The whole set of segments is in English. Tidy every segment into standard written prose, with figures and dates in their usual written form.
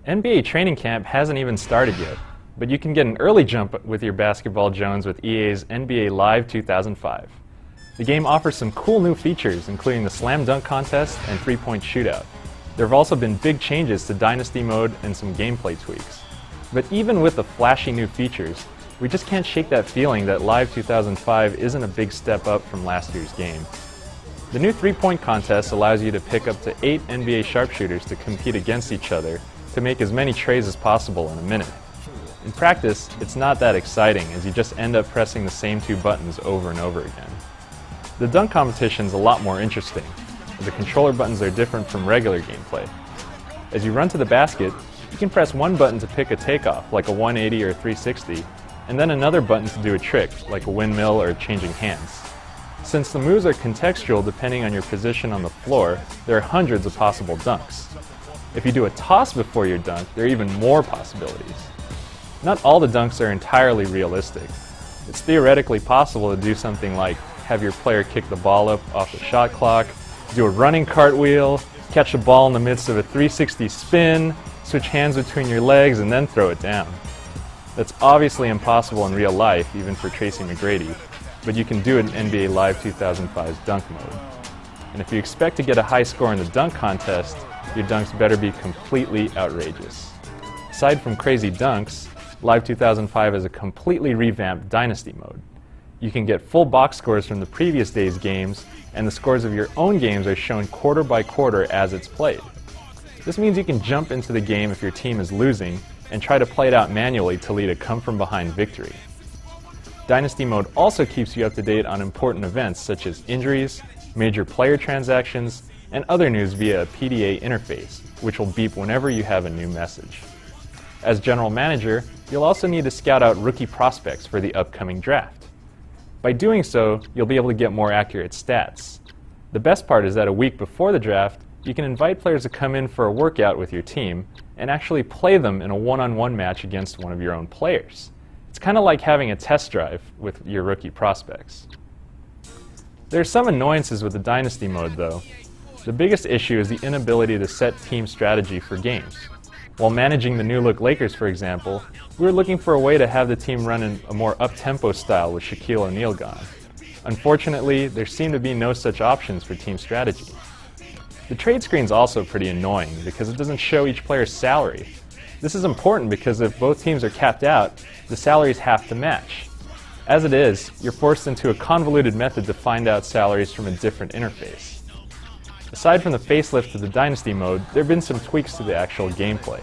NBA training camp hasn't even started yet, but you can get an early jump with your Basketball Jones with EA's NBA Live 2005. The game offers some cool new features, including the slam dunk contest and three-point shootout. There have also been big changes to Dynasty mode and some gameplay tweaks. But even with the flashy new features, we just can't shake that feeling that Live 2005 isn't a big step up from last year's game. The new three-point contest allows you to pick up to 8 NBA sharpshooters to compete against each other to make as many trays as possible in a minute. In practice, it's not that exciting as you just end up pressing the same 2 buttons over and over again. The dunk competition's a lot more interesting. The controller buttons are different from regular gameplay. As you run to the basket, you can press one button to pick a takeoff, like a 180 or 360, and then another button to do a trick, like a windmill or changing hands. Since the moves are contextual depending on your position on the floor, there are hundreds of possible dunks. If you do a toss before your dunk, there are even more possibilities. Not all the dunks are entirely realistic. It's theoretically possible to do something like have your player kick the ball up off the shot clock, do a running cartwheel, catch the ball in the midst of a 360 spin, switch hands between your legs, and then throw it down. That's obviously impossible in real life, even for Tracy McGrady, but you can do it in NBA Live 2005's dunk mode. And if you expect to get a high score in the dunk contest, your dunks better be completely outrageous. Aside from crazy dunks, Live 2005 has a completely revamped Dynasty mode. You can get full box scores from the previous day's games, and the scores of your own games are shown quarter by quarter as it's played. This means you can jump into the game if your team is losing and try to play it out manually to lead a come-from-behind victory. Dynasty mode also keeps you up to date on important events such as injuries, major player transactions, and other news via a PDA interface, which will beep whenever you have a new message. As general manager, you'll also need to scout out rookie prospects for the upcoming draft. By doing so, you'll be able to get more accurate stats. The best part is that a week before the draft, you can invite players to come in for a workout with your team and actually play them in a one-on-one match against one of your own players. It's kind of like having a test drive with your rookie prospects. There are some annoyances with the Dynasty mode, though. The biggest issue is the inability to set team strategy for games. While managing the new-look Lakers, for example, we were looking for a way to have the team run in a more up-tempo style with Shaquille O'Neal gone. Unfortunately, there seem to be no such options for team strategy. The trade screen's also pretty annoying because it doesn't show each player's salary. This is important because if both teams are capped out, the salaries have to match. As it is, you're forced into a convoluted method to find out salaries from a different interface. Aside from the facelift to the Dynasty mode, there have been some tweaks to the actual gameplay.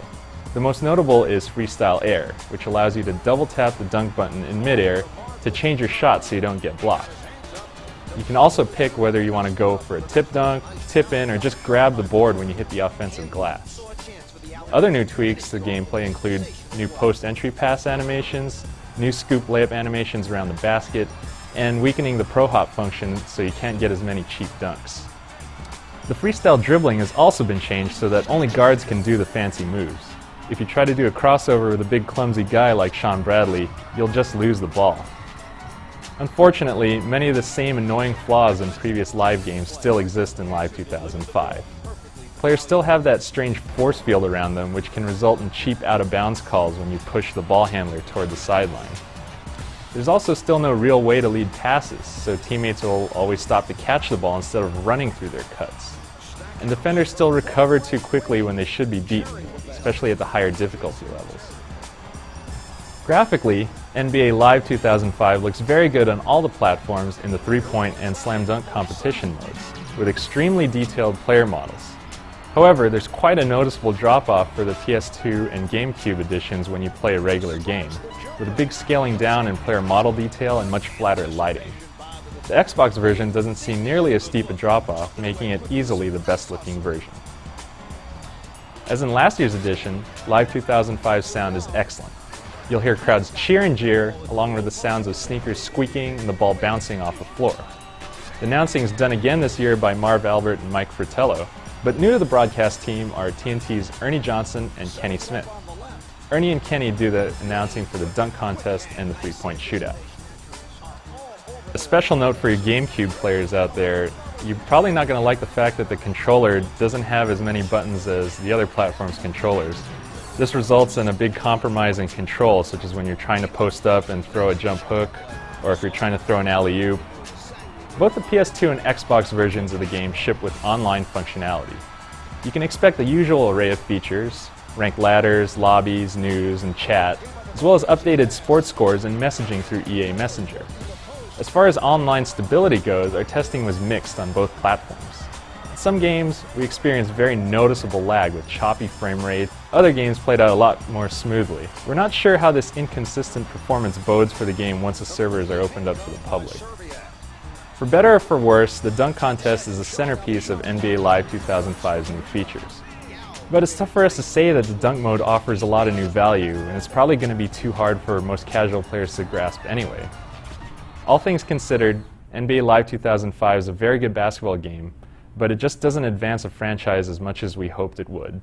The most notable is Freestyle Air, which allows you to double tap the dunk button in midair to change your shot so you don't get blocked. You can also pick whether you want to go for a tip dunk, tip in, or just grab the board when you hit the offensive glass. Other new tweaks to the gameplay include new post-entry pass animations, new scoop layup animations around the basket, and weakening the Pro Hop function so you can't get as many cheap dunks. The freestyle dribbling has also been changed so that only guards can do the fancy moves. If you try to do a crossover with a big clumsy guy like Sean Bradley, you'll just lose the ball. Unfortunately, many of the same annoying flaws in previous live games still exist in Live 2005. Players still have that strange force field around them, which can result in cheap out-of-bounds calls when you push the ball handler toward the sideline. There's also still no real way to lead passes, so teammates will always stop to catch the ball instead of running through their cuts. And defenders still recover too quickly when they should be beaten, especially at the higher difficulty levels. Graphically, NBA Live 2005 looks very good on all the platforms in the three-point and slam dunk competition modes, with extremely detailed player models. However, there's quite a noticeable drop-off for the PS2 and GameCube editions when you play a regular game, with a big scaling down in player model detail and much flatter lighting. The Xbox version doesn't see nearly as steep a drop-off, making it easily the best-looking version. As in last year's edition, Live 2005's sound is excellent. You'll hear crowds cheer and jeer, along with the sounds of sneakers squeaking and the ball bouncing off the floor. The announcing is done again this year by Marv Albert and Mike Fratello, but new to the broadcast team are TNT's Ernie Johnson and Kenny Smith. Ernie and Kenny do the announcing for the dunk contest and the three-point shootout. A special note for your GameCube players out there, you're probably not going to like the fact that the controller doesn't have as many buttons as the other platform's controllers. This results in a big compromise in control, such as when you're trying to post up and throw a jump hook, or if you're trying to throw an alley-oop. Both the PS2 and Xbox versions of the game ship with online functionality. You can expect the usual array of features, ranked ladders, lobbies, news, and chat, as well as updated sports scores and messaging through EA Messenger. As far as online stability goes, our testing was mixed on both platforms. In some games, we experienced very noticeable lag with choppy frame rate. Other games played out a lot more smoothly. We're not sure how this inconsistent performance bodes for the game once the servers are opened up to the public. For better or for worse, the dunk contest is the centerpiece of NBA Live 2005's new features. But it's tough for us to say that the dunk mode offers a lot of new value, and it's probably going to be too hard for most casual players to grasp anyway. All things considered, NBA Live 2005 is a very good basketball game, but it just doesn't advance a franchise as much as we hoped it would.